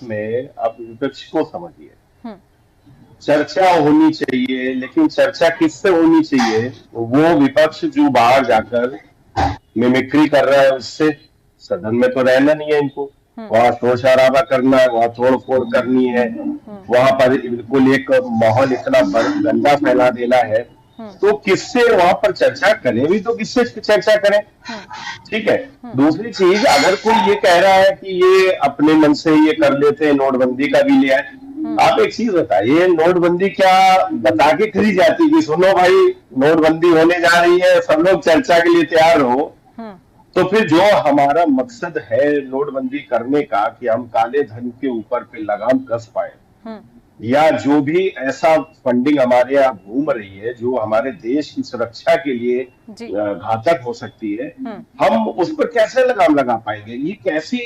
में आप विपक्ष को समझिए। चर्चा होनी चाहिए, लेकिन चर्चा किससे होनी चाहिए? वो विपक्ष जो बाहर जाकर मिमिक्री कर रहा है उससे। सदन में तो रहना नहीं है इनको, वहां शोर शराबा करना है, वहां तोड़ फोड़ करनी है, वहां पर बिल्कुल एक माहौल इतना गंदा फैला देना है। तो किससे वहां पर चर्चा करें भी, तो किससे चर्चा करें? ठीक है। दूसरी चीज, अगर कोई ये कह रहा है कि ये अपने मन से ये कर लेते हैं, नोटबंदी का भी लिया है, आप एक चीज बताइए, नोटबंदी क्या बता के करी जाती कि सुनो भाई नोटबंदी होने जा रही है, सब लोग चर्चा के लिए तैयार हो? तो फिर जो हमारा मकसद है नोटबंदी करने का कि हम काले धन के ऊपर पे लगाम कस पाए, या जो भी ऐसा फंडिंग हमारे यहाँ घूम रही है जो हमारे देश की सुरक्षा के लिए घातक हो सकती है, हम उस पर कैसे लगाम लगा पाएंगे? ये कैसी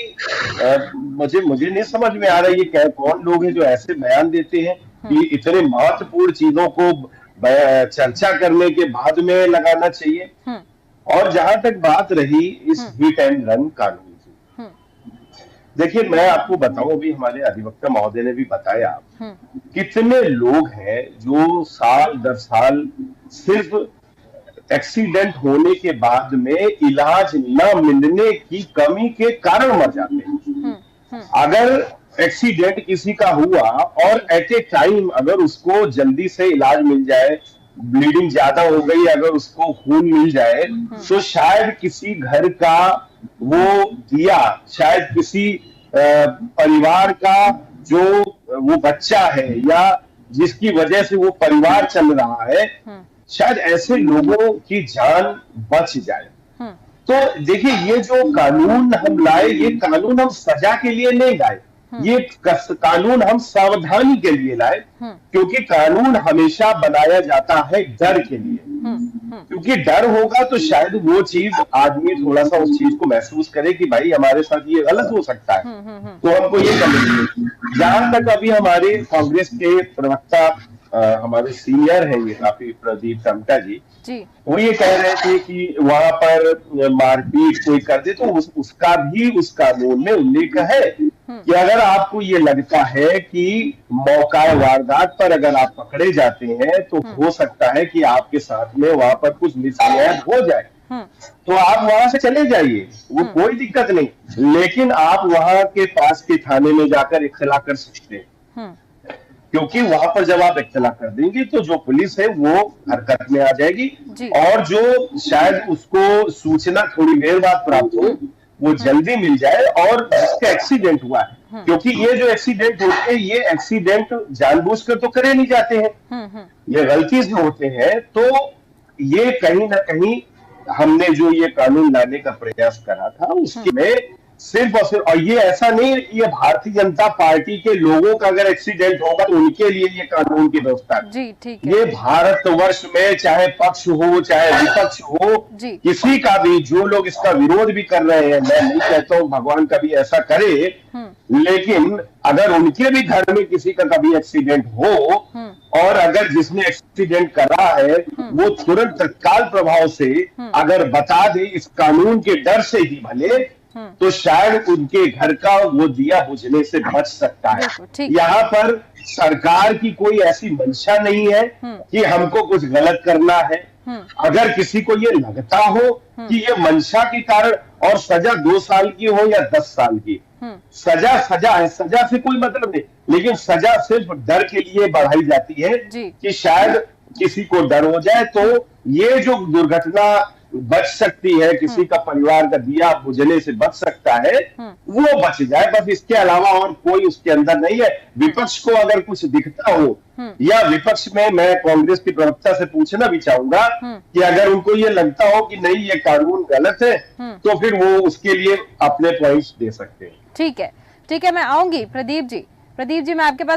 मुझे नहीं समझ में आ रहा है, ये कौन लोग हैं जो ऐसे बयान देते हैं कि इतने महत्वपूर्ण चीजों को चर्चा करने के बाद में लगाना चाहिए। और जहां तक बात रही इस हिट एंड रन कानून की, देखिए मैं आपको बताऊं, अभी हमारे अधिवक्ता महोदय ने भी बताया, कितने लोग हैं जो साल दर साल सिर्फ एक्सीडेंट होने के बाद में इलाज न मिलने की कमी के कारण मर जाते हैं। अगर एक्सीडेंट किसी का हुआ और एट ए टाइम अगर उसको जल्दी से इलाज मिल जाए, ब्लीडिंग ज्यादा हो गई, अगर उसको खून मिल जाए, तो शायद किसी घर का वो दिया, शायद किसी परिवार का जो वो बच्चा है या जिसकी वजह से वो परिवार चल रहा है, शायद ऐसे लोगों की जान बच जाए। तो देखिए, ये जो कानून हम लाए, ये कानून हम सजा के लिए नहीं लाए, ये कानून हम सावधानी के लिए लाए, क्योंकि कानून हमेशा बनाया जाता है डर के लिए। क्योंकि डर होगा तो शायद वो चीज आदमी थोड़ा सा उस चीज को महसूस करे कि भाई हमारे साथ ये गलत हो सकता है, तो हमको ये करेंगे। जहां तक अभी हमारे कांग्रेस के प्रवक्ता हमारे सीनियर हैं ये काफी, प्रदीप टमटा जी, वो ये कह रहे थे कि वहां पर मारपीट कोई कर दे तो उसका भी उस कानून में उल्लेख है कि अगर आपको ये लगता है कि मौका वारदात पर अगर आप पकड़े जाते हैं तो हो सकता है कि आपके साथ में वहां पर कुछ मिसबिहेव हो जाए, तो आप वहां से चले जाइए, वो कोई दिक्कत नहीं। लेकिन आप वहां के पास के थाने में जाकर इत्तला कर सकते हैं, क्योंकि वहां पर जब आप इत्तला कर देंगे तो जो पुलिस है वो हरकत में आ जाएगी, और जो शायद उसको सूचना थोड़ी देर बाद प्राप्त हो वो जल्दी मिल जाए। और जिसका एक्सीडेंट हुआ है, क्योंकि ये जो एक्सीडेंट होते हैं ये एक्सीडेंट जानबूझकर तो करे नहीं जाते हैं, ये गलती से होते हैं। तो ये कहीं ना कहीं हमने जो ये कानून लाने का प्रयास करा था उसके में सिर्फ और सिर्फ, और ये ऐसा नहीं ये भारतीय जनता पार्टी के लोगों का अगर एक्सीडेंट होगा तो उनके लिए ये कानून की व्यवस्था है। जी, ठीक है। ये भारतवर्ष में चाहे पक्ष हो चाहे विपक्ष हो, किसी का भी, जो लोग इसका विरोध भी कर रहे हैं, मैं नहीं कहता हूं भगवान कभी ऐसा करे, लेकिन अगर उनके भी घर में किसी का कभी एक्सीडेंट हो और अगर जिसने एक्सीडेंट करा है वो तुरंत तत्काल प्रभाव से अगर बता दे इस कानून के डर से ही भले, तो शायद उनके घर का वो दिया बुझने से बच सकता है। यहाँ पर सरकार की कोई ऐसी मंशा नहीं है कि हमको कुछ गलत करना है। अगर किसी को ये लगता हो कि ये मंशा के कारण, और सजा 2 साल की हो या 10 साल की, सजा सजा है, सजा से कोई मतलब नहीं, लेकिन सजा सिर्फ डर के लिए बढ़ाई जाती है कि शायद किसी को डर हो जाए तो ये जो दुर्घटना बच सकती है, किसी का परिवार का दिया बुझने से बच सकता है, वो बच जाए, बस इसके अलावा और कोई उसके अंदर नहीं है। विपक्ष को अगर कुछ दिखता हो, या विपक्ष में मैं कांग्रेस के प्रवक्ता से पूछना भी चाहूंगा कि अगर उनको ये लगता हो कि नहीं ये कानून गलत है, तो फिर वो उसके लिए अपने पॉइंट्स दे सकते हैं। ठीक है, ठीक है, मैं आऊंगी प्रदीप जी। प्रदीप जी, मैं आपके पास